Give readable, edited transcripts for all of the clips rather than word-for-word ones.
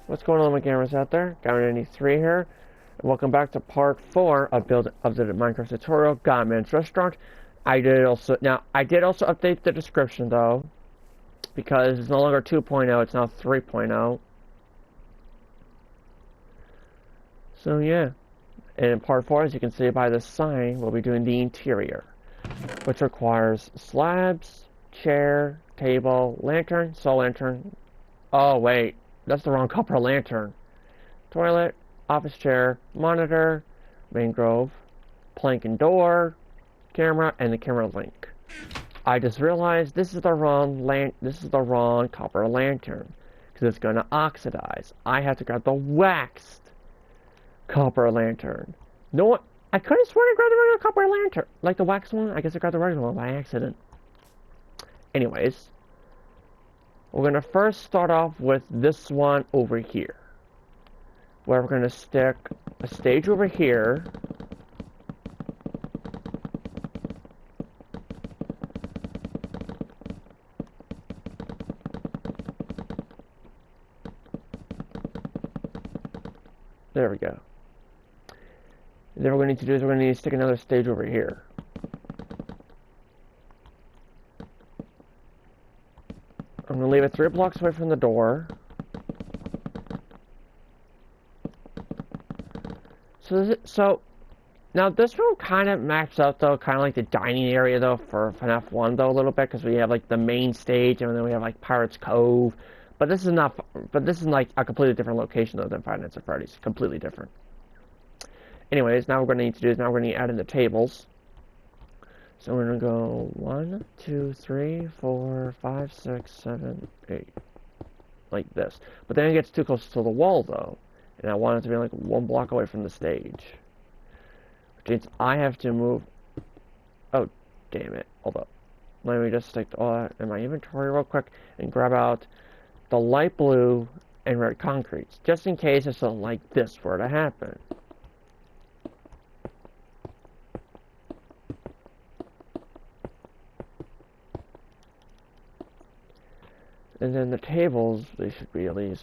What's going on, my gamers out there? Godman93 here, and welcome back to part 4 of the Minecraft tutorial, Godman's Restaurant. I did also update the description though, because it's no longer 2.0, it's now 3.0. So yeah, and in part 4, as you can see by the sign, we'll be doing the interior, which requires slabs, chair, table, lantern, soul lantern. Oh wait, that's the wrong copper lantern. Toilet, office chair, monitor, mangrove, plank and door, camera, and the camera link. I just realized this is the wrong copper lantern because it's going to oxidize. I have to grab the waxed copper lantern. No, I could have sworn I grabbed the regular copper lantern, like the wax one. I guess I grabbed the regular one by accident. Anyways, we're going to first start off with this one over here, where we're going to stick a stage over here. There we go. And then what we need to do is we're going to need to stick another stage over here. I'm going to leave it 3 blocks away from the door. So now this room kind of maps out though, kind of like the dining area though for FNAF 1 though a little bit, because we have like the main stage and then we have like Pirates Cove. But this is not. But this is like a completely different location though than Five Nights at Freddy's. Completely different. Anyways, now what we're going to need to do is now we're going to need to add in the tables. So we're going to go 1, 2, 3, 4, 5, 6, 7, 8. Like this. But then it gets too close to the wall though. And I want it to be like 1 block away from the stage. Which means I have to move. Oh, damn it. Hold up. Let me just stick all that in my inventory real quick and grab out the light blue and red concretes. Just in case it's something like this were to happen. And then the tables, they should be at least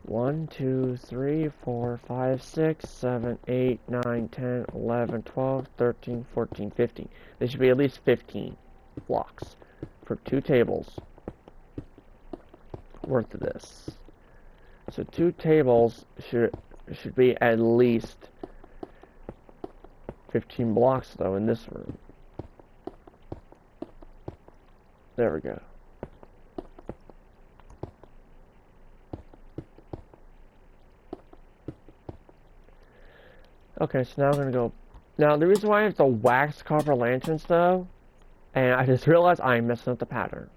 1, 2, 3, 4, 5, 6, 7, 8, 9, 10, 11, 12, 13, 14, 15. They should be at least 15 blocks for 2 tables worth of this. So 2 tables should be at least 15 blocks though in this room. There we go. Okay, so now I'm gonna go. Now the reason why I have the wax copper lanterns though, and I just realized I'm messing up the pattern.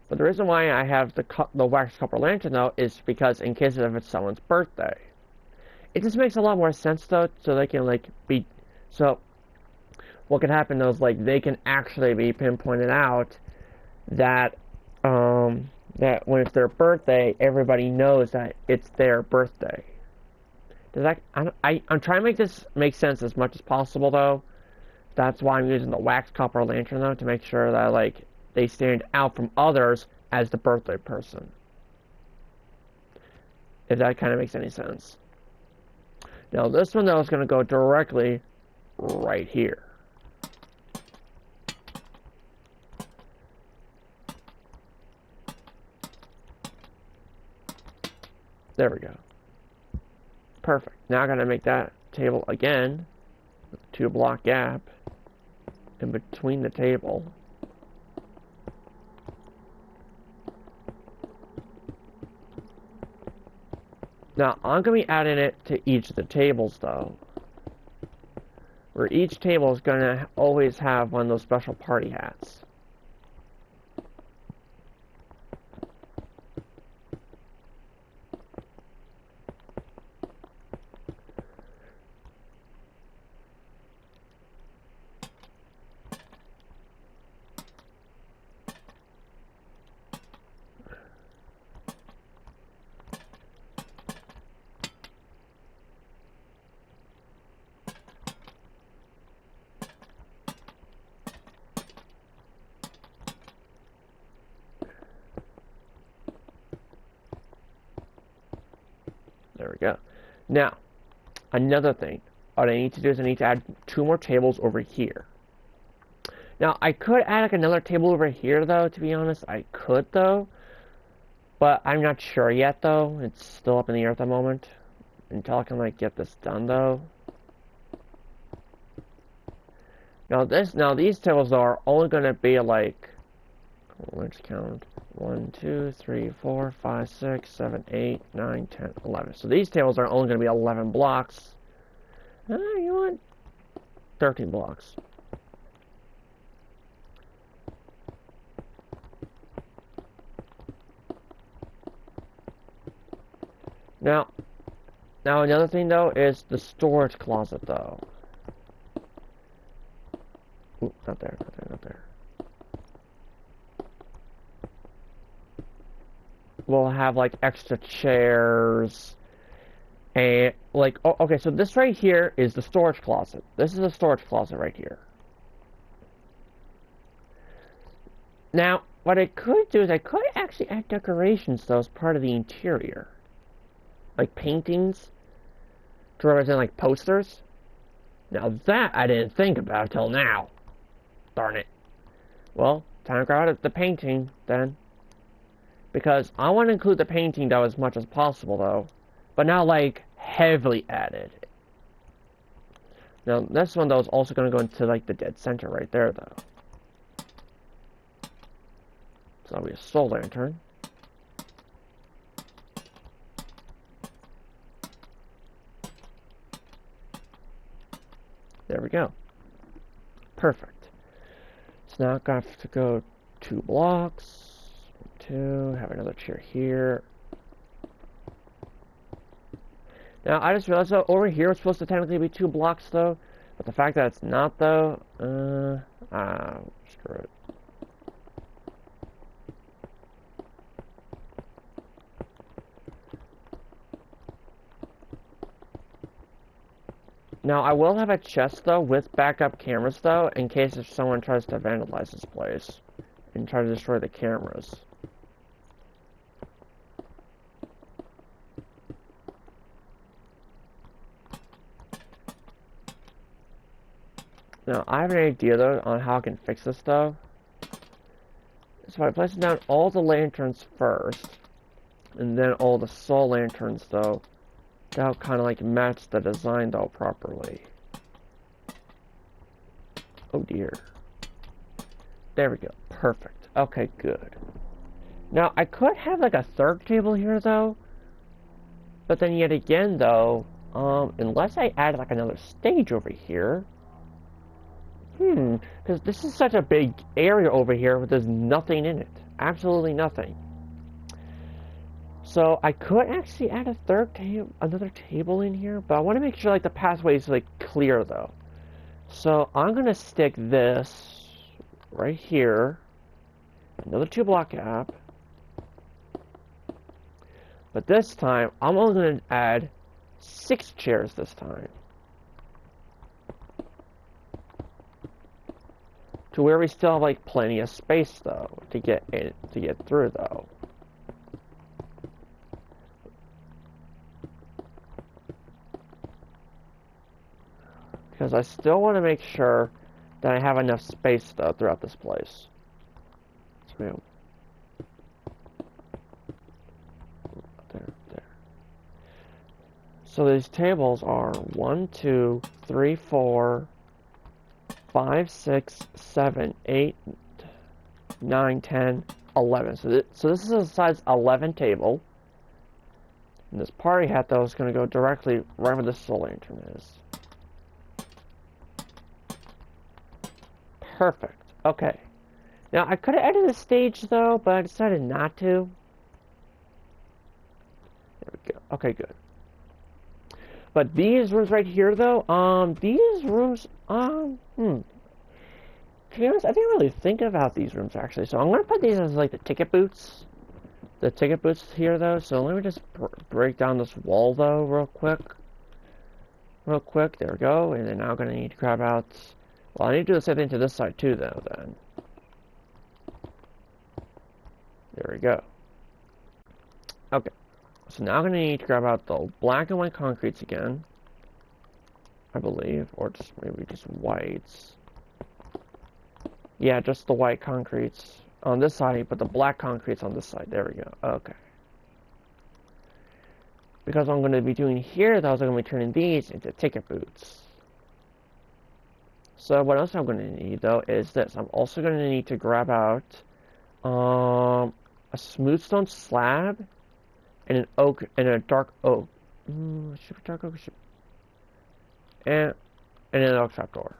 But the reason why I have the wax copper lantern though is because in case if it's someone's birthday, it just makes a lot more sense though. So they can like be. So what can happen though is like they can actually be pinpointed out that that when it's their birthday, everybody knows that it's their birthday. Does that? I'm trying to make this make sense as much as possible, though. That's why I'm using the wax copper lantern, though, to make sure that like they stand out from others as the birthday person. If that kind of makes any sense. Now this one, though, is going to go directly right here. There we go. Perfect. Now I'm going to make that table again, 2 block gap in between the table. Now I'm going to be adding it to each of the tables though, where each table is going to always have one of those special party hats. we go. Now, another thing. What I need to do is I need to add 2 more tables over here. Now, I could add like another table over here, though, to be honest. I could, though. But I'm not sure yet, though. It's still up in the air at the moment. Until I can, like, get this done, though. Now, these tables, though, are only going to be, like... Let's count. 1, 2, 3, 4, 5, 6, 7, 8, 9, 10, 11. So these tables are only going to be 11 blocks. You want 13 blocks. Now another thing though is the storage closet though. Ooh, not there, not there, not there. We'll have like extra chairs and like, oh, okay, so this right here is the storage closet. This is the storage closet right here. Now, what I could do is I could actually add decorations though as part of the interior. Like paintings to represent like posters. Now that I didn't think about till now. Darn it. Well, time to grab out the painting then. Because I want to include the painting though as much as possible though. But not like heavily added. Now this one though is also going to go into like the dead center right there though. So that'll be a soul lantern. There we go. Perfect. So now I have to go 2 blocks. 2, have another chair here. Now I just realized though, over here it's supposed to technically be 2 blocks though. But the fact that it's not though, screw it. Now, I will have a chest, though, with backup cameras, though, in case if someone tries to vandalize this place and try to destroy the cameras. Now, I have an idea, though, on how I can fix this, though. So I place down all the lanterns first, and then all the soul lanterns, though. That'll kind of like match the design though properly. Oh dear. There we go. Perfect. Okay, good. Now I could have like a 3rd table here though. But then yet again though, unless I add like another stage over here. Because this is such a big area over here, but there's nothing in it. Absolutely nothing. So I could actually add another table in here, but I want to make sure like the pathway is like clear though. So I'm gonna stick this right here, another 2 block gap. But this time I'm only gonna add 6 chairs this time, to where we still have like plenty of space though to get through though. Because I still want to make sure that I have enough space, though, throughout this place. So, there. So these tables are 1, 2, 3, 4, 5, 6, 7, 8, 9, 10, 11. So this is a size 11 table. And this party hat, though, is going to go directly right where the soul lantern is. Perfect. Okay. Now, I could have added a stage, though, but I decided not to. There we go. Okay, good. But these rooms right here, though, these rooms, to be honest, I didn't really think about these rooms, actually. So I'm going to put these as, like, the ticket booths. The ticket booths here, though. So let me just break down this wall, though, real quick. There we go. And then now I'm going to need to grab out... Well, I need to do the same thing to this side too, though, then. There we go. Okay. So now I'm going to need to grab out the black and white concretes again. I believe. Or just maybe just whites. Yeah, just the white concretes on this side, but the black concretes on this side. There we go. Okay. Because what I'm going to be doing here, though, is I'm going to be turning these into ticket booths. So what else I'm going to need, though, is this. I'm also going to need to grab out a smooth stone slab and an oak and a dark oak. Should be dark oak. And an oak trapdoor.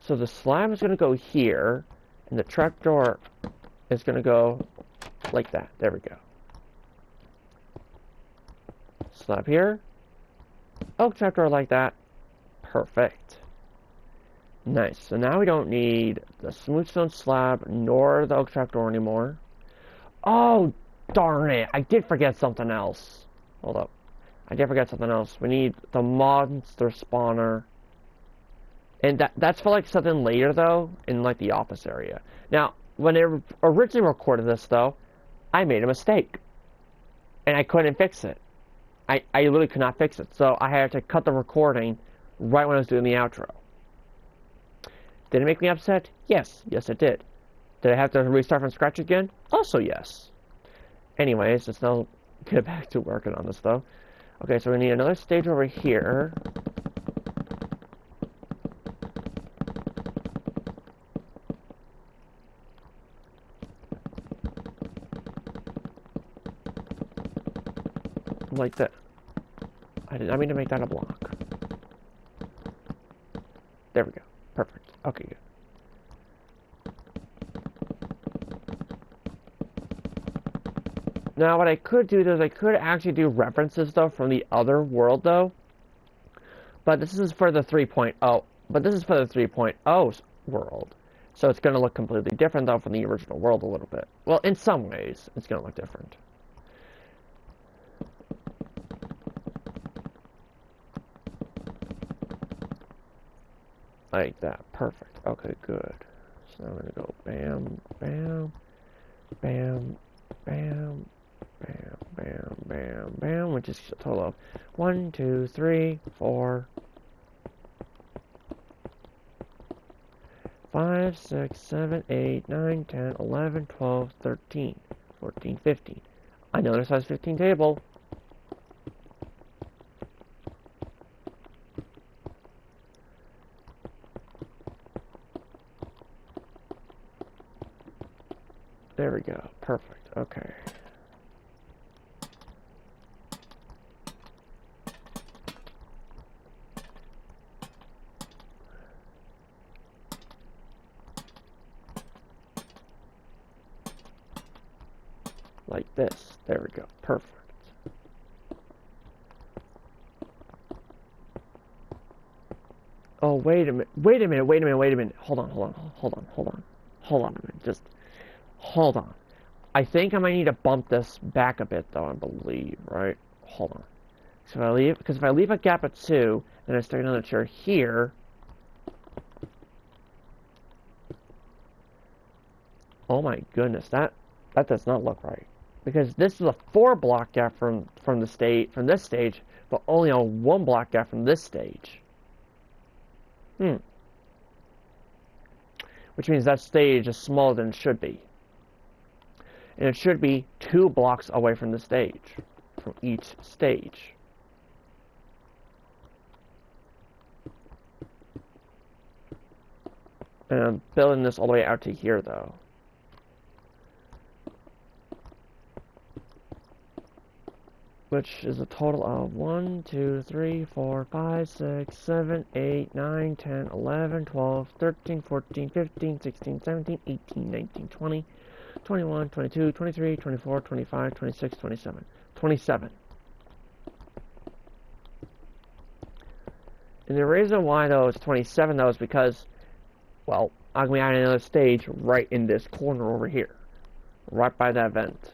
So the slab is going to go here, and the trapdoor is going to go like that. There we go. Slab here. Oak trapdoor like that. Perfect. Nice. So now we don't need the smooth stone slab nor the oak trapdoor anymore. Oh, darn it. I did forget something else. Hold up. I did forget something else. We need the monster spawner. And that's for like something later though, in like the office area. Now, when I originally recorded this though, I made a mistake. And I couldn't fix it. I literally could not fix it. So I had to cut the recording right when I was doing the outro. Did it make me upset? Yes. Yes, it did. Did I have to restart from scratch again? Also, yes. Anyways, let's now get back to working on this, though. Okay, so we need another stage over here. Like that. I did not mean to make that a block. There we go. Perfect. Okay, good. Now, what I could do is I could actually do references, though, from the other world, though. But this is for the 3.0. But this is for the 3.0 world. So it's going to look completely different, though, from the original world a little bit. Well, in some ways, it's going to look different. Like that. Perfect. Okay, good. So I'm going to go bam, bam, bam, bam, bam, bam, bam, bam, which is a total of 1, 2, 3, 4, 5, 6, 7, 8, 9, 10, 11, 12, 13, 14, 15. Another size 15 table. There we go. Perfect. Okay. Like this. There we go. Perfect. Oh, wait a minute. Wait a minute. Wait a minute. Wait a minute. Hold on. Hold on. Hold on. Hold on. Hold on a minute. Just hold on. I think I might need to bump this back a bit, though, I believe, right? Hold on. So if I leave a gap at 2, and I stick another chair here. Oh my goodness, that does not look right. Because this is a 4-block gap from this stage, but only a 1-block gap from this stage. Which means that stage is smaller than it should be. And it should be 2 blocks away from the stage, from each stage. And I'm building this all the way out to here, though. Which is a total of 1, 2, 3, 4, 5, 6, 7, 8, 9, 10, 11, 12, 13, 14, 15, 16, 17, 18, 19, 20, 21, 22, 23, 24, 25, 26, 27. 27. And the reason why, though, it's 27, though, is because, well, I'm going to add another stage right in this corner over here. Right by that vent.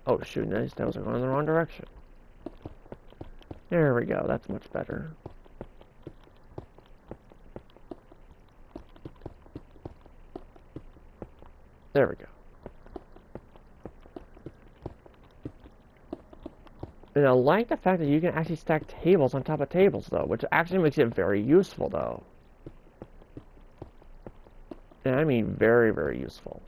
Oh, shoot, nice. That was going in the wrong direction. There we go. That's much better. There we go. And I like the fact that you can actually stack tables on top of tables, though, which actually makes it very useful, though. And I mean very, very useful.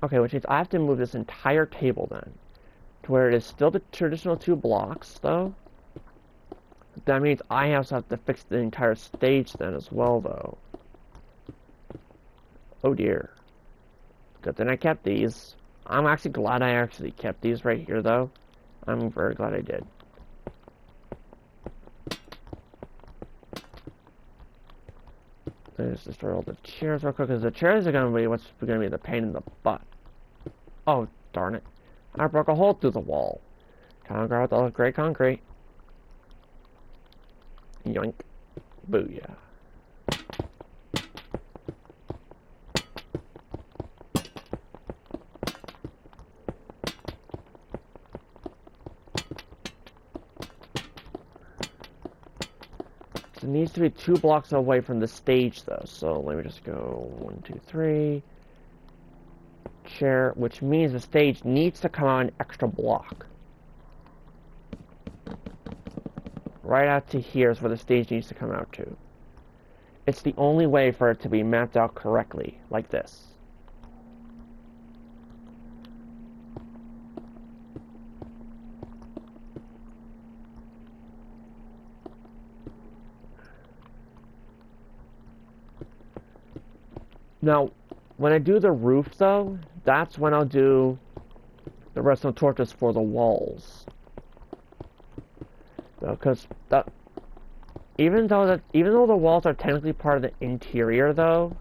Okay, which means I have to move this entire table then, to where it is still the traditional 2 blocks, though. That means I also have to fix the entire stage then as well, though. Oh dear. Good thing I kept these. I'm actually glad I actually kept these right here, though. I'm very glad I did. Let's destroy all the chairs real quick, because the chairs are going to be what's going to be the pain in the butt. Oh, darn it. I broke a hole through the wall. Trying to grab all the gray concrete. Yoink. Booyah. It needs to be 2 blocks away from the stage, though. So let me just go 1, 2, 3. Chair, which means the stage needs to come out an extra block. Right out to here is where the stage needs to come out to. It's the only way for it to be mapped out correctly, like this. Now, when I do the roof, though, that's when I'll do the redstone torches for the walls. Because even though the walls are technically part of the interior, though,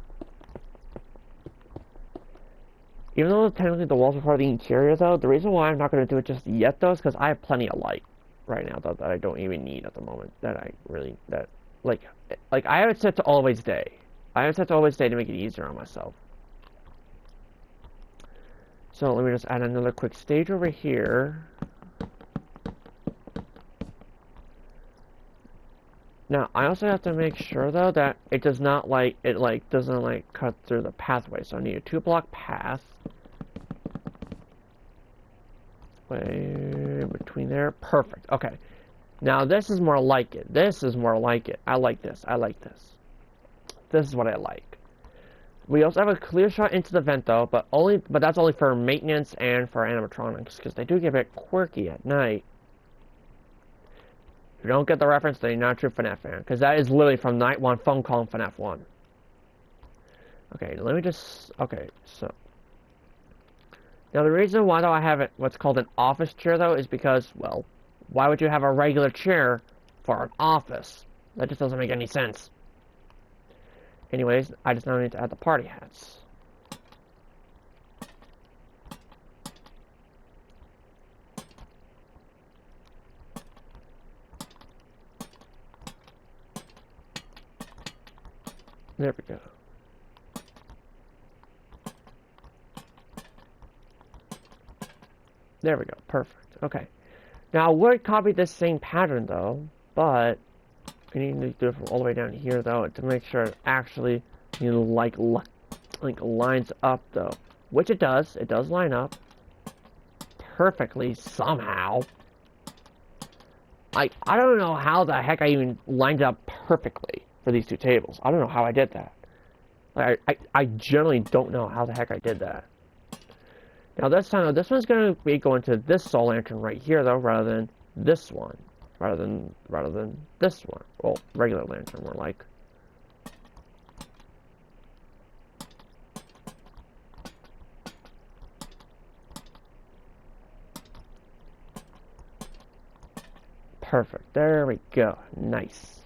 the reason why I'm not going to do it just yet, though, is because I have plenty of light right now, though, that I don't even need at the moment. Like I have it set to always day. I have it set to always day to make it easier on myself. So let me just add another quick stage over here. Now, I also have to make sure, though, that it does not, doesn't, cut through the pathway. So I need a 2-block path. Way between there. Perfect. Okay. Now, this is more like it. I like this. This is what I like. We also have a clear shot into the vent, though, but that's only for maintenance and for animatronics, because they do get a bit quirky at night. If you don't get the reference, then you're not a true FNAF fan, because that is literally from Night 1 phone call in FNAF 1. Okay, let me just... Okay, so... Now, the reason why, though, I have it what's called an office chair, though, is because, well, why would you have a regular chair for an office? That just doesn't make any sense. Anyways, I just now need to add the party hats. There we go. There we go. Perfect. Okay. Now, I would copy this same pattern, though, but I need to do it from all the way down here, though, to make sure it actually, lines up, though. Which it does. It does line up perfectly, somehow. I don't know how the heck I even lined up perfectly for these 2 tables. I don't know how I did that. I generally don't know how the heck I did that. Now this time, this one's going to be going to this soul lantern right here, though, rather than this one. Rather than this one. Well, regular lantern, more like. Perfect. There we go. Nice.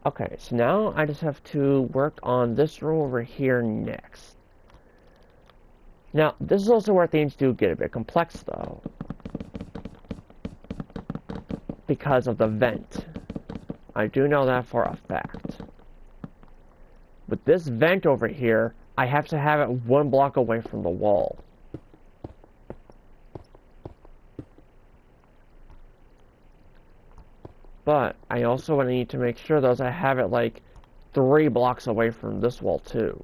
Okay, so now I just have to work on this room over here next. Now, this is also where things do get a bit complex, though. Because of the vent. I do know that for a fact. With this vent over here, I have to have it 1 block away from the wall. But I also need to make sure, though, I have it, 3 blocks away from this wall too.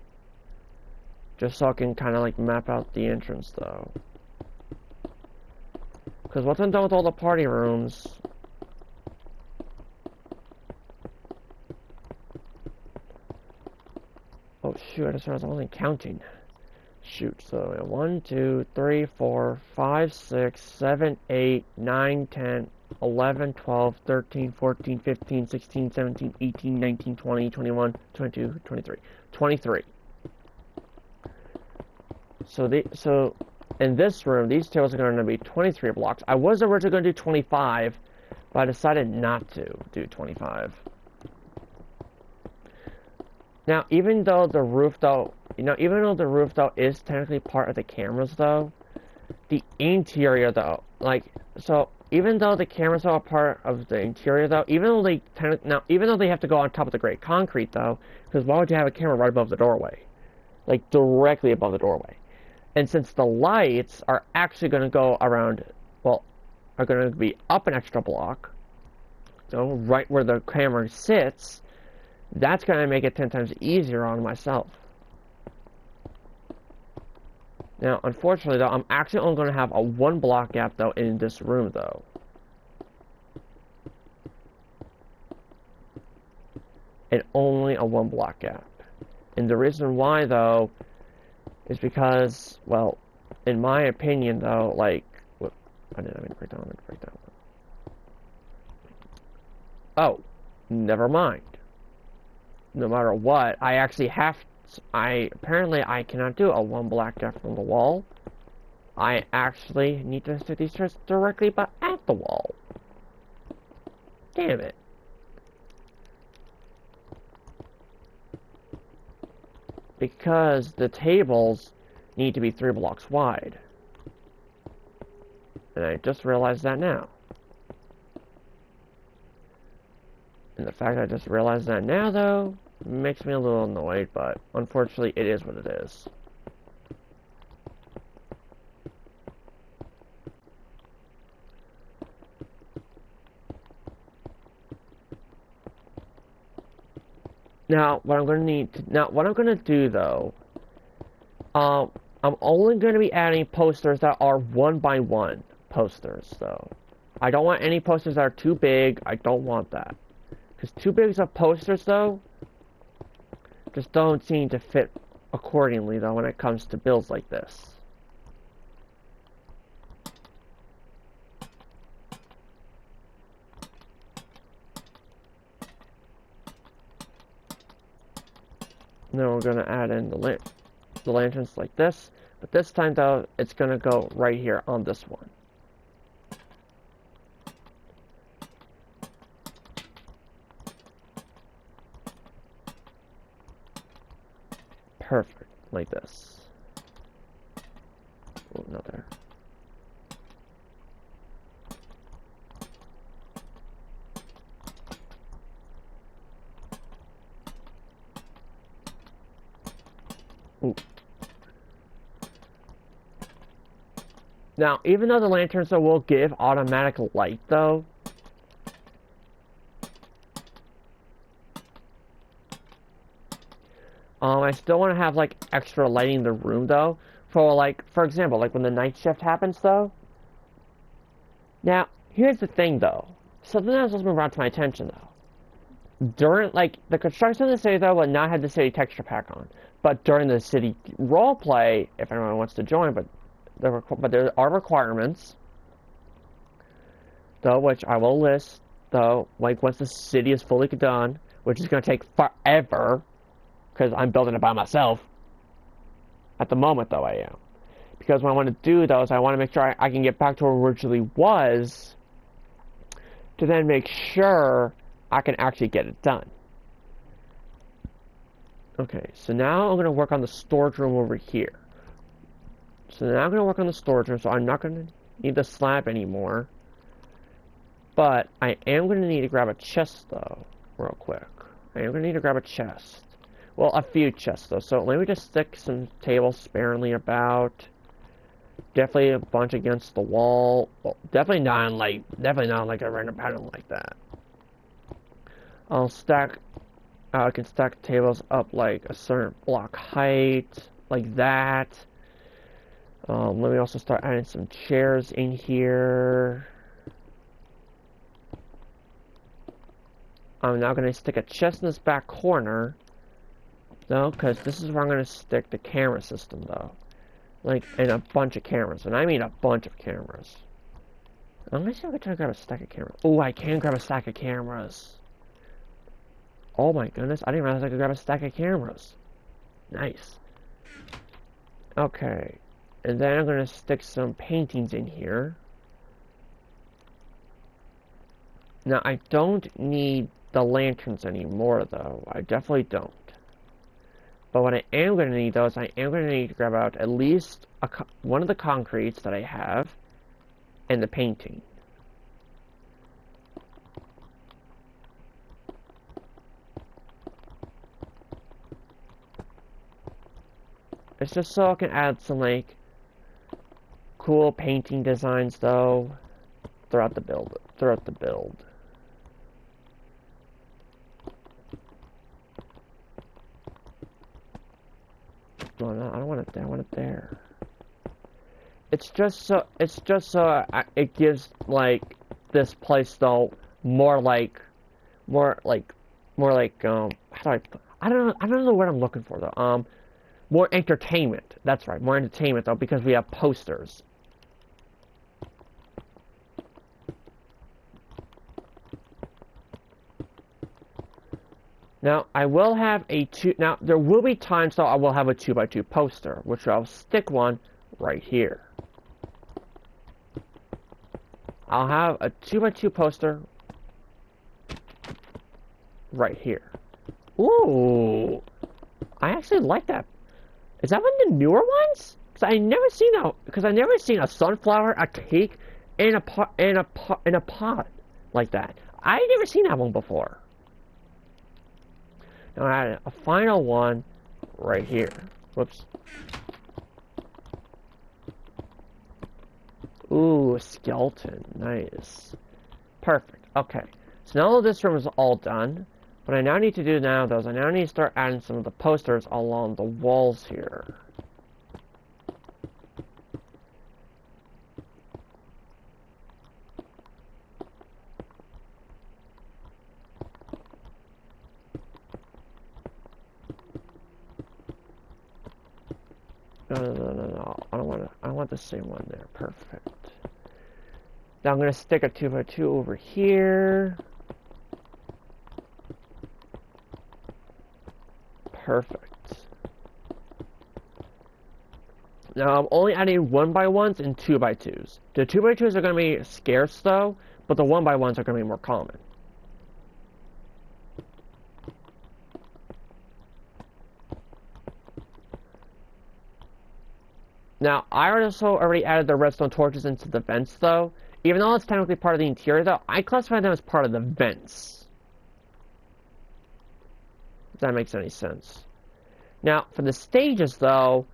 Just so I can kind of like map out the entrance though. Because once I'm done with all the party rooms... Oh shoot, I just realized I wasn't counting. Shoot, so 1, 2, 3, 4, 5, 6, 7, 8, 9, 10, 11, 12, 13, 14, 15, 16, 17, 18, 19, 20, 21, 22, 23. 23. So in this room, these tables are going to be 23 blocks. I was originally going to do 25, but I decided not to do 25. Now, even though the roof though is technically part of the cameras though, the interior though, so even though the cameras are part of the interior though, even though they have to go on top of the gray concrete though, because why would you have a camera right above the doorway? Like directly above the doorway. And since the lights are actually going to go around, well, are going to be up an extra block, so right where the camera sits, that's going to make it 10 times easier on myself. Now, unfortunately, though, I'm actually only going to have a 1 block gap, though, in this room, though. And only a 1 block gap. And the reason why, though, is because, well, in my opinion, though, like, whoop, I mean to break down. Oh, never mind. No matter what, I actually have apparently I cannot do a 1 block gap from the wall. I actually need to stick these chairs directly but at the wall. Damn it. Because the tables need to be 3 blocks wide. And I just realized that now. And the fact I just realized that now, though, makes me a little annoyed, but unfortunately it is what it is. Now, what I'm going to do, though, I'm only going to be adding posters that are 1x1 posters, though. I don't want any posters that are too big. I don't want that. Because too big of posters, though, just don't seem to fit accordingly, though, when it comes to builds like this. Now we're going to add in the lanterns like this. But this time, though, it's going to go right here on this one. Perfect, like this. Oh, not there. Ooh. Now, even though the lanterns will give automatic light, though, I still want to have, like, extra lighting in the room, though. For example, like, when the night shift happens, though. Now, here's the thing, though. Something else was brought to my attention, though. During, like, the construction of the city, though, will not have the city texture pack on. But during the city roleplay, if anyone wants to join, but there are requirements, though, which I will list, though, like, once the city is fully done, which is going to take forever, because I'm building it by myself. At the moment, though, I am. Because what I want to do, though, is I want to make sure I can get back to where it originally was, to then make sure I can actually get it done. Okay, so now I'm going to work on the storage room over here. So now I'm going to work on the storage room, so I'm not going to need the slab anymore. But I am going to need to grab a chest, though, real quick. I am going to need to grab a chest. Well, a few chests, though. So let me just stick some tables sparingly about. Definitely a bunch against the wall. Well, definitely not like a random pattern like that. I'll stack I can stack tables up like a certain block height, like that. Let me also start adding some chairs in here. I'm now going to stick a chest in this back corner. No, because this is where I'm going to stick the camera system, though. Like, and a bunch of cameras. And I mean a bunch of cameras. I'm going to see if I can try to grab a stack of cameras. Oh, I can grab a stack of cameras. Oh my goodness, I didn't realize I could grab a stack of cameras. Nice. Okay. And then I'm going to stick some paintings in here. Now, I don't need the lanterns anymore, though. I definitely don't. But what I am going to need, though, is I am going to need to grab out at least one of the concretes that I have and the painting. It's just so I can add some, like, cool painting designs, though, throughout the build. No, no, I don't want it there. I want it there. It's just so it gives like this place though more like how do I don't know what I'm looking for though. More entertainment. That's right, more entertainment though, because we have posters. Now, I will have now, there will be times, though, I will have a 2x2 poster, which I'll stick one right here. I'll have a 2x2 poster right here. Ooh! I actually like that. Is that one of the newer ones? Because I never seen a sunflower, a cake, and a pot like that. I never seen that one before. Now I add a final one right here. Whoops. Ooh, a skeleton. Nice. Perfect. Okay. So now this room is all done. What I now need to do now, though, is I now need to start adding some of the posters along the walls here. No. I don't want the same one there. Perfect. Now I'm going to stick a 2x2 over here. Perfect. Now I'm only adding 1x1s and 2x2s. The 2x2s are going to be scarce though, but the 1x1s are going to be more common. Now, I also already added the redstone torches into the vents, though. Even though it's technically part of the interior, though, I classify them as part of the vents. If that makes any sense. Now, for the stages, though,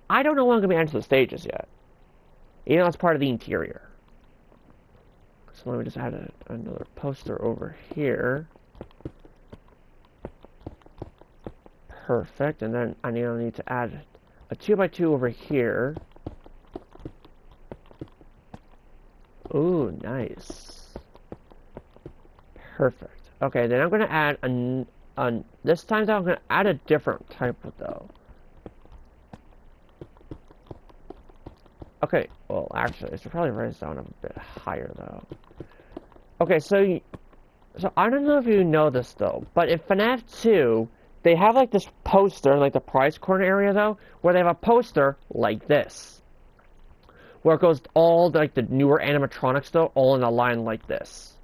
I don't know when I'm going to be adding to the stages yet. Even though it's part of the interior. So let me just add another poster over here. Perfect. And then I need to add a 2x2 over here. Ooh, nice. Perfect. Okay, then I'm going to add this time though, I'm going to add a different type though. Okay, well actually, I should probably raise it down a bit higher though. Okay, so I don't know if you know this though, but in FNAF 2, they have like this poster in like the prize corner area though, where they have a poster like this. Where it goes all like the newer animatronics though, all in a line like this.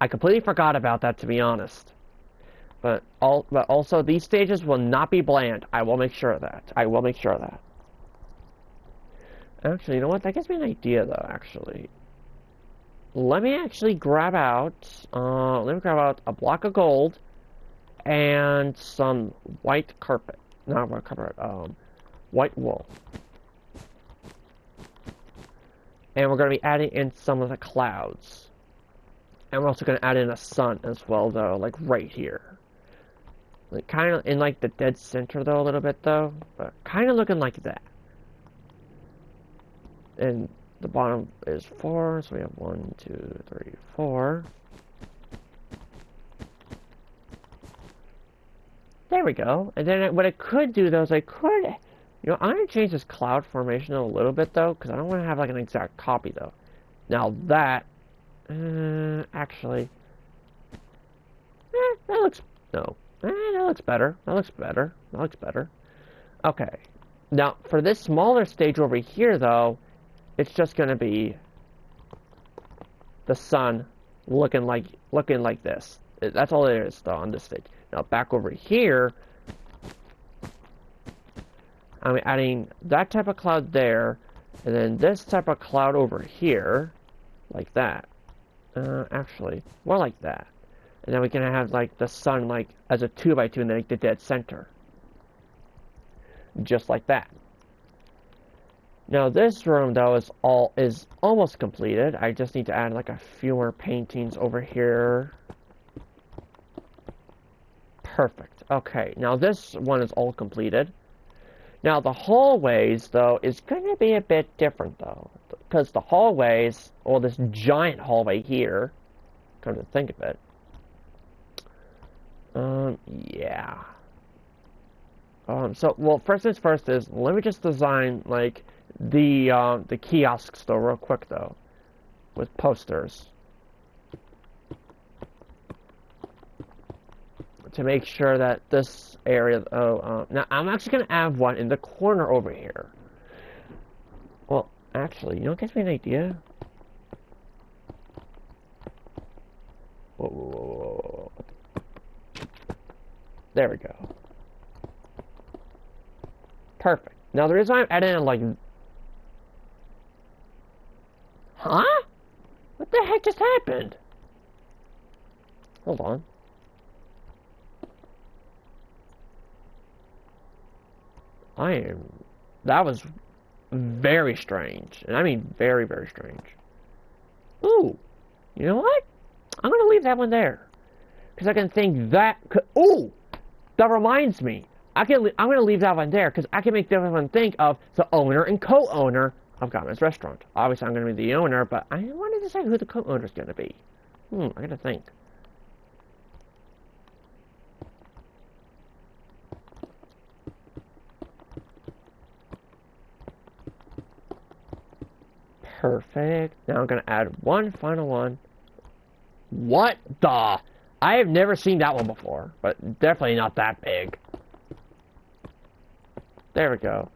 I completely forgot about that, to be honest. But also these stages will not be bland. I will make sure of that. Actually, you know what? That gives me an idea though, actually. Let me actually grab out a block of gold and some white carpet. Not white carpet, white wool. And we're going to be adding in some of the clouds. And we're also going to add in a sun as well, though, like right here. Like, kind of in like the dead center though, a little bit though, but kind of looking like that. And the bottom is 4, so we have 1, 2, 3, 4. There we go. And then what I could do though is I could, I'm gonna change this cloud formation a little bit though, because I don't want to have like an exact copy though. Now that, actually, that looks, no, that looks better. That looks better. That looks better. Okay. Now for this smaller stage over here though, it's just gonna be the sun looking like this. That's all it is though on this stage. Now back over here, I'm adding that type of cloud there, and then this type of cloud over here, like that. Actually, more like that. And then we can have like the sun like as a 2x2 and then like the dead center. Just like that. Now this room though is almost completed. I just need to add like a few more paintings over here. Perfect. Okay, now this one is all completed. Now the hallways though is going to be a bit different though, because the hallways, or this giant hallway here, come to think of it, yeah. So well, first things first is let me just design like the kiosks though real quick though, with posters. To make sure that this area, now I'm actually going to add one in the corner over here. Well, actually, you know what gives me an idea? Whoa, whoa, whoa, whoa. There we go. Perfect. Now the reason I'm adding in like... Huh? What the heck just happened? Hold on. That was very strange. And I mean very, very strange. Ooh. You know what? I'm going to leave that one there. Because I can think that could... Ooh! That reminds me. I'm going to leave that one there because I can make the other one think of the owner and co-owner of Godman's Restaurant. Obviously, I'm going to be the owner, but I want to decide who the co-owner is going to be. I got to think. Perfect. Now I'm going to add one final one. What the? I have never seen that one before, but definitely not that big. There we go.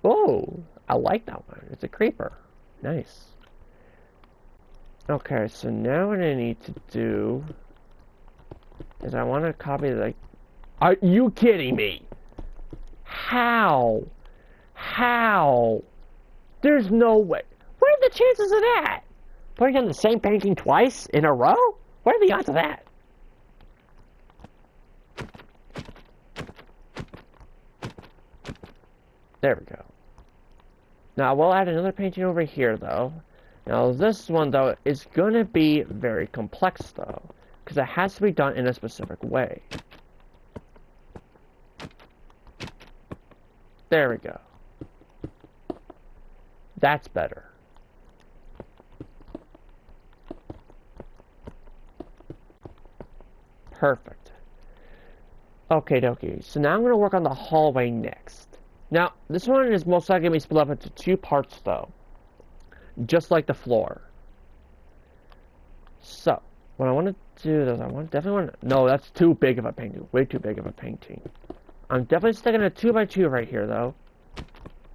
Oh, I like that one. It's a creeper. Nice. Okay, so now what I need to do is I want to copy like... Are you kidding me? How? How? There's no way. What are the chances of that? Putting on the same painting twice in a row? What are the odds of that? There we go. Now, we'll add another painting over here, though. Now, this one, though, is going to be very complex, though. Because it has to be done in a specific way. There we go. That's better. Perfect. Okay, dokie. So now I'm going to work on the hallway next. Now, this one is most likely going to be split up into two parts, though. Just like the floor. So, what I want to do is definitely want to... No, that's too big of a painting. Way too big of a painting. I'm definitely sticking a 2x2 right here, though.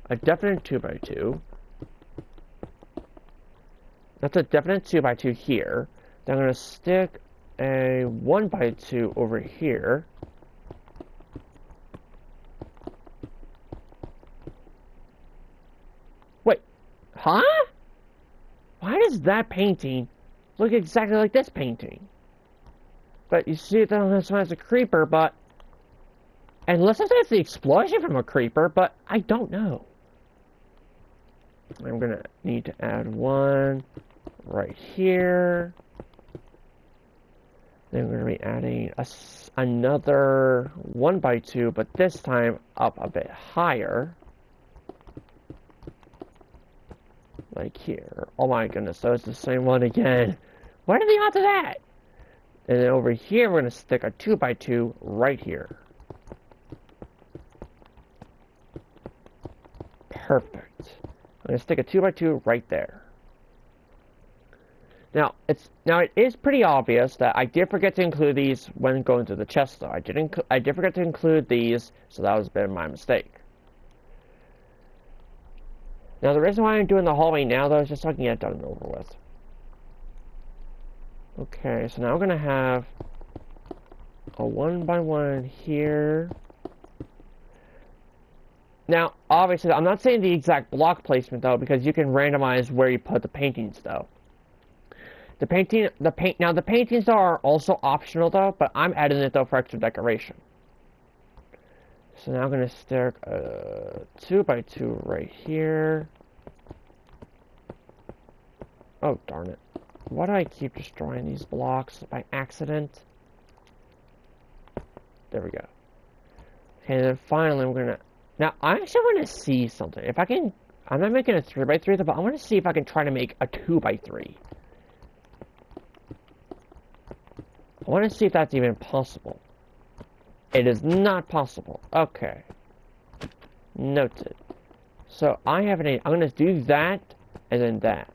A definite 2x2. That's a definite 2x2 here. Then I'm going to stick a 1x2 over here. Wait, huh? Why does that painting look exactly like this painting? But you see that on this one as a creeper, but... Unless it's the explosion from a creeper, but I don't know. I'm gonna need to add one right here. Then we're going to be adding another 1x2, but this time up a bit higher. Like here. Oh my goodness, so it's the same one again. What are the odds of that? And then over here, we're going to stick a 2x2 right here. Perfect. I'm going to stick a 2x2 right there. Now it is pretty obvious that I did forget to include these when going through the chest, though. I did forget to include these, so that was a bit of my mistake. Now the reason why I'm doing the hallway now, though, is just so I can get it done and over with. Okay, so now we're gonna have a 1x1 here. Now, obviously, I'm not saying the exact block placement, though, because you can randomize where you put the paintings, though. The paintings are also optional, though, but I'm adding it, though, for extra decoration. So now I'm going to stick a 2x2 right here. Oh, darn it. Why do I keep destroying these blocks by accident? There we go. Okay, and then finally we're going to... Now, I actually want to see something. If I can... I'm not making a 3x3, but I want to see if I can try to make a 2x3. I want to see if that's even possible. It is not possible. Okay. Noted. So I have I'm going to do that and then that.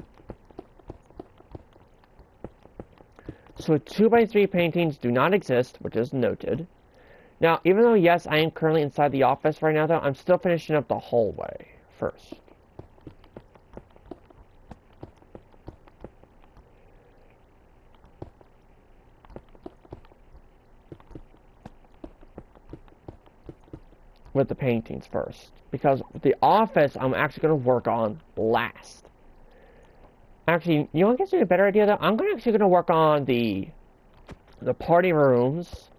So 2x3 paintings do not exist, which is noted. Now, even though, yes, I am currently inside the office right now, though, I'm still finishing up the hallway first. With the paintings first, because the office I'm actually going to work on last. Actually, you want to get a better idea though? I'm actually going to work on the party rooms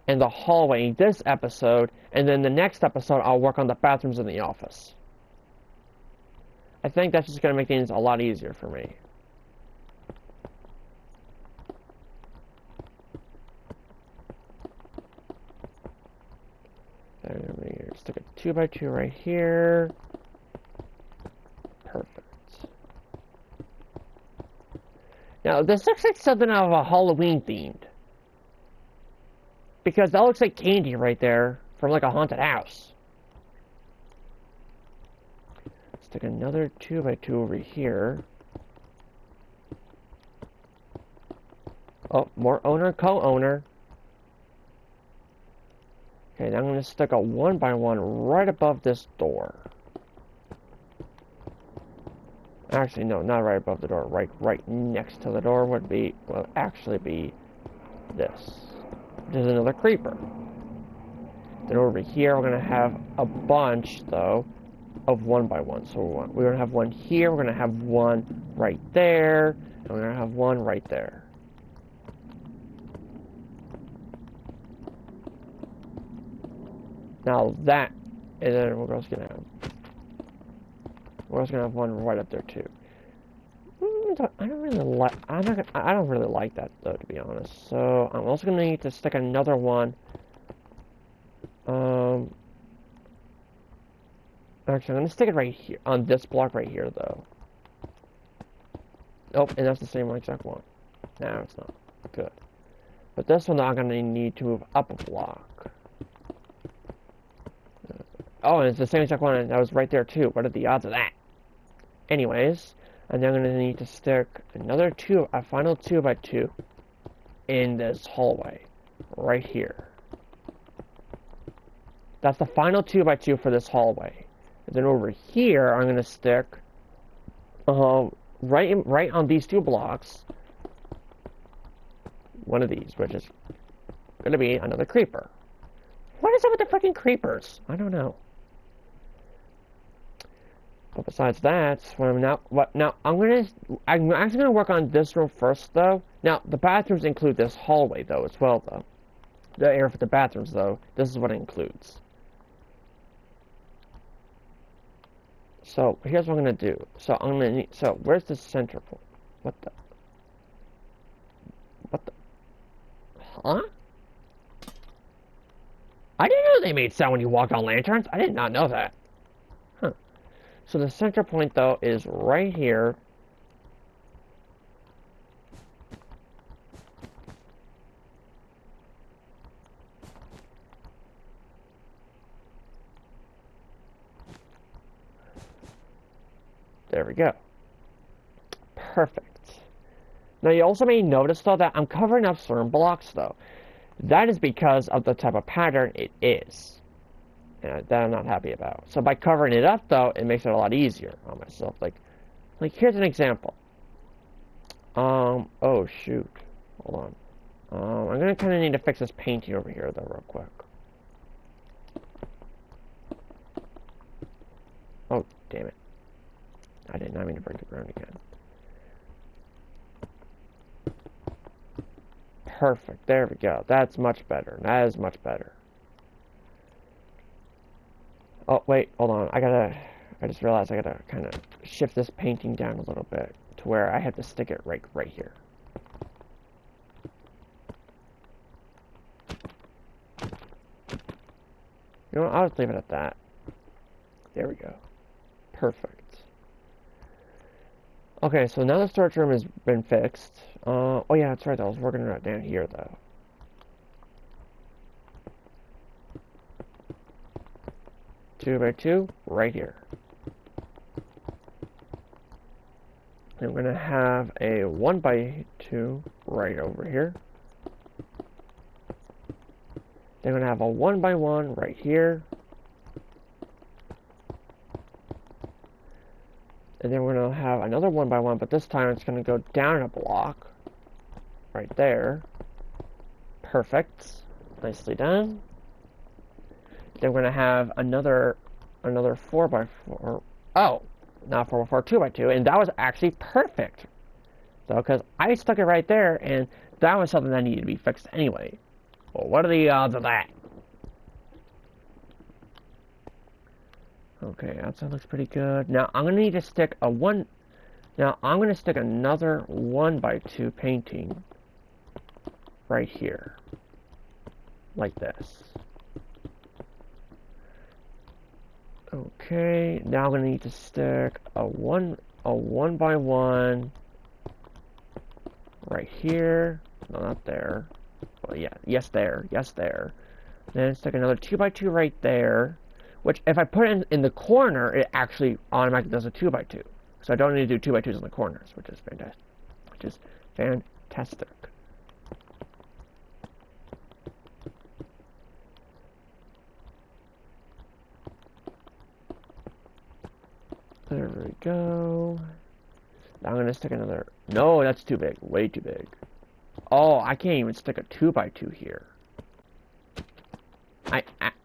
and the hallway this episode, and then the next episode I'll work on the bathrooms in the office. I think that's just going to make things a lot easier for me. Stick a 2x2 right here. Perfect. Now, this looks like something out of a Halloween themed. Because that looks like candy right there from like a haunted house. Stick another 2x2 over here. Oh, more owner, co-owner. Okay, now I'm going to stick a 1x1 right above this door. Actually, no, not right above the door. Right next to the door will actually be this. There's another creeper. Then over here, we're going to have a bunch, though, of 1x1. So we're going to have one here, we're going to have one right there, and we're going to have one right there. Now that, and then we're also gonna have one right up there too. I don't really like that though, to be honest. So I'm also gonna need to stick another one. Actually, I'm gonna stick it right here on this block right here, though. Nope, and that's the same exact one. No, it's not. Good. But this one, I'm gonna need to move up a block. Oh, and it's the same exact one that was right there too. What are the odds of that? Anyways, and then I'm gonna need to stick another a final 2x2 in this hallway, right here. That's the final 2x2 for this hallway. And then over here, I'm gonna stick, right on these two blocks, one of these, which is gonna be another creeper. What is up with the freaking creepers? I don't know. But besides that, I'm actually gonna work on this room first, though. Now, the bathrooms include this hallway, though, as well, though. The area for the bathrooms, though, this is what it includes. So, here's what I'm gonna do. So, where's the center point? What the? Huh? I didn't know they made sound when you walked on lanterns. I did not know that. Huh. So the center point, though, is right here. There we go. Perfect. Now, you also may notice, though, that I'm covering up certain blocks, though. That is because of the type of pattern it is. That I'm not happy about. So by covering it up, though, it makes it a lot easier on myself. Like here's an example. Oh, shoot. Hold on. I'm gonna kind of need to fix this painting over here, though, real quick. Oh, damn it. I did not mean to break the ground again. Perfect. There we go. That's much better. That is much better. Oh, wait. Hold on. I just realized I gotta kind of shift this painting down a little bit to where I have to stick it right here. You know what? I'll just leave it at that. There we go. Perfect. Okay, so now the storage room has been fixed. Oh yeah, that's right. I was working on it down here, though. Two by two, right here. And we're gonna have a 1x2 right over here. Then we're gonna have a 1x1 right here. And then we're gonna have another 1x1, but this time it's gonna go down a block. Right there. Perfect. Nicely done. Then we're gonna have another 4x4. Oh, not 4x4, 2x2, and that was actually perfect. So, because I stuck it right there, and that was something that needed to be fixed anyway. Well, what are the odds of that? Okay, outside looks pretty good. Now I'm gonna need to stick a one. Now I'm gonna stick another 1x2 painting right here, like this. Okay, now I'm gonna need to stick a 1x1 right here. No, not there. Well, yeah, yes there, yes there. Then stick another 2x2 right there. Which, if I put it in the corner, it actually automatically does a 2x2. So I don't need to do 2x2s in the corners, which is fantastic. There we go. Now I'm gonna stick another. No, that's too big. Way too big. Oh, I can't even stick a 2x2 here.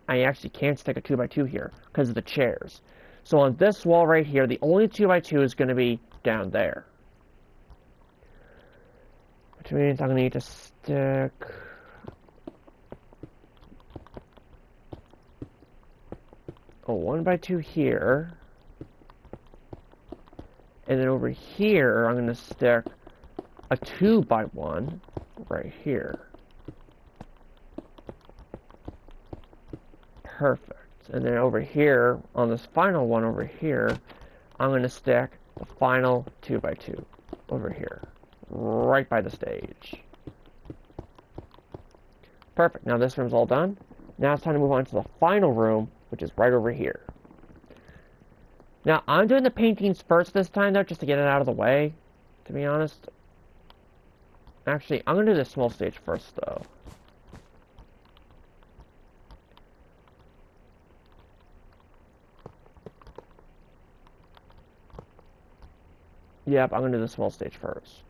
I actually can't stick a 2x2 here because of the chairs. So on this wall right here, the only 2x2 is going to be down there. Which means I'm going to need to stick a 1x2 here. And then over here, I'm going to stick a 2x1 right here. Perfect. And then over here, on this final one over here, I'm going to stick the final 2x2 over here, right by the stage. Perfect. Now this room's all done. Now it's time to move on to the final room, which is right over here. Now, I'm doing the paintings first this time, though, just to get it out of the way, to be honest. Actually, I'm going to do the small stage first, though. Yep, I'm going to do the small stage first.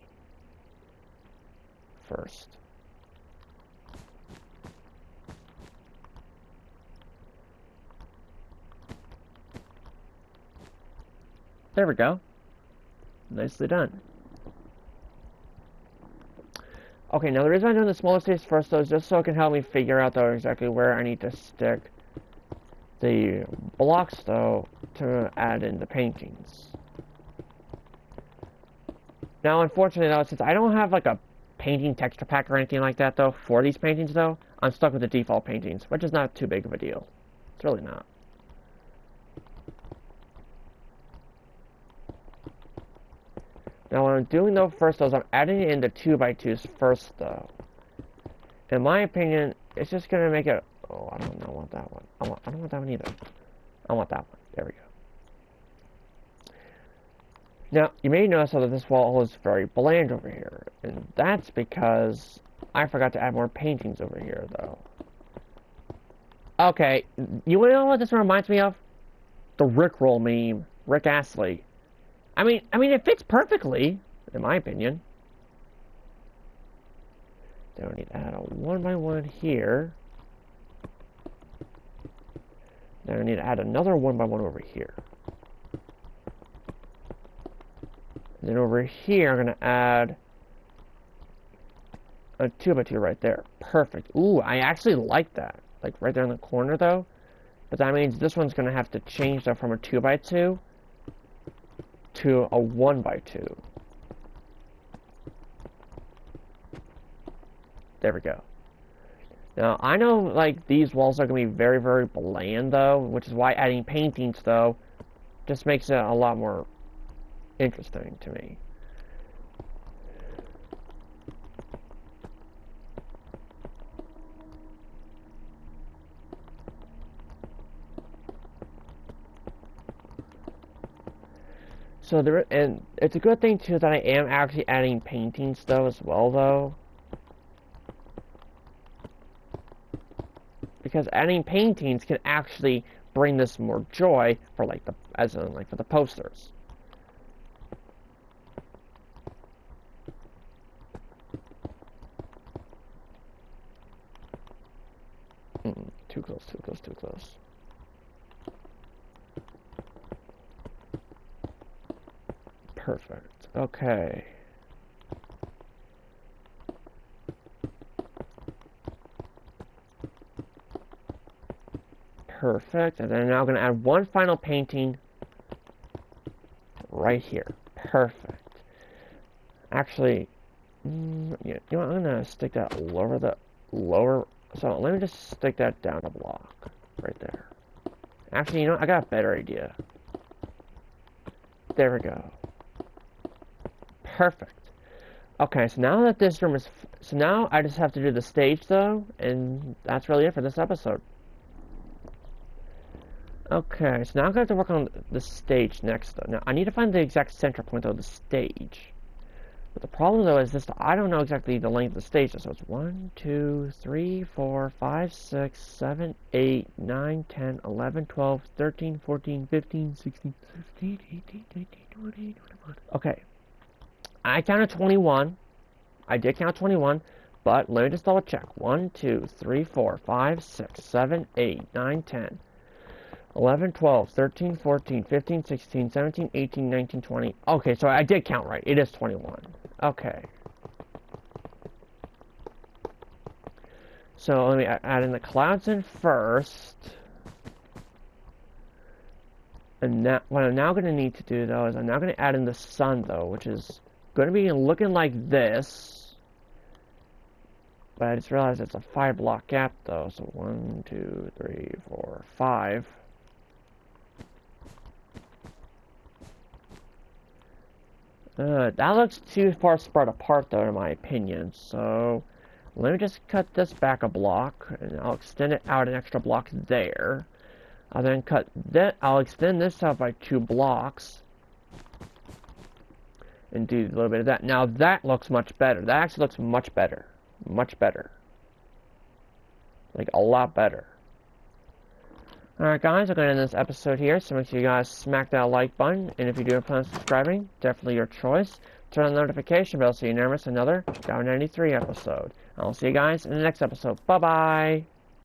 There we go. Nicely done. Okay, now the reason I'm doing the smaller stage first, though, is just so it can help me figure out, though, exactly where I need to stick the blocks, though, to add in the paintings. Now, unfortunately, though, since I don't have, like, a painting texture pack or anything like that, though, for these paintings, though, I'm stuck with the default paintings, which is not too big of a deal. It's really not. Now, what I'm doing, though, first, though, is I'm adding in the 2x2s first, though. In my opinion, it's just going to make it... Oh, I don't want that one. I don't want that one either. I want that one. There we go. Now, you may notice that this wall is very bland over here, and that's because I forgot to add more paintings over here, though. Okay, you know what this reminds me of? The Rickroll meme, Rick Astley. I mean, it fits perfectly, in my opinion. Then we need to add a 1x1 here. Then I need to add another 1x1 over here. And then over here, I'm going to add a 2x2 right there. Perfect. Ooh, I actually like that. Like right there in the corner, though. But that means this one's going to have to change though from a 2x2 to a 1x2. There we go. Now, I know, like, these walls are going to be very, very bland, though, which is why adding paintings, though, just makes it a lot more interesting to me. So and it's a good thing too that I am actually adding paintings though as well though. Because adding paintings can actually bring this more joy for like for the posters. Too close, too close, too close. Perfect. Okay. Perfect. And then I'm now going to add one final painting right here. Perfect. Actually, you know what? I'm going to stick that lower. So let me just stick that down a block right there. Actually, you know what? I got a better idea. There we go. Perfect. Okay, so now that this room is... So now I just have to do the stage, though, and that's really it for this episode. Okay, so now I'm going to have to work on the stage next, though. Now, I need to find the exact center point of the stage. But the problem, though, is this, I don't know exactly the length of the stage. So it's 1, 2, 3, 4, 5, 6, 7, 8, 9, 10, 11, 12, 13, 14, 15, 16, 17, 18, 19, 20, 21. Okay. I counted 21. I did count 21, but let me just double check. 1, 2, 3, 4, 5, 6, 7, 8, 9, 10, 11, 12, 13, 14, 15, 16, 17, 18, 19, 20. Okay, so I did count right. It is 21. Okay. So let me add in the clouds in first. And now, what I'm now going to need to do, though, is I'm now going to add in the sun, though, which is going to be looking like this. But I just realized it's a 5-block gap, though. So 1, 2, 3, 4, 5. That looks too far spread apart, though, in my opinion. So let me just cut this back a block, and I'll extend it out an extra block there. I'll then cut that. I'll extend this out by 2 blocks, and do a little bit of that. Now that looks much better. That actually looks much better. Much better. Like a lot better. Alright guys, I'm going to end this episode here, so make sure you guys smack that like button, and if you do plan on subscribing, definitely your choice. Turn on the notification bell so you never miss another Down 93 episode. I'll see you guys in the next episode. Bye-bye!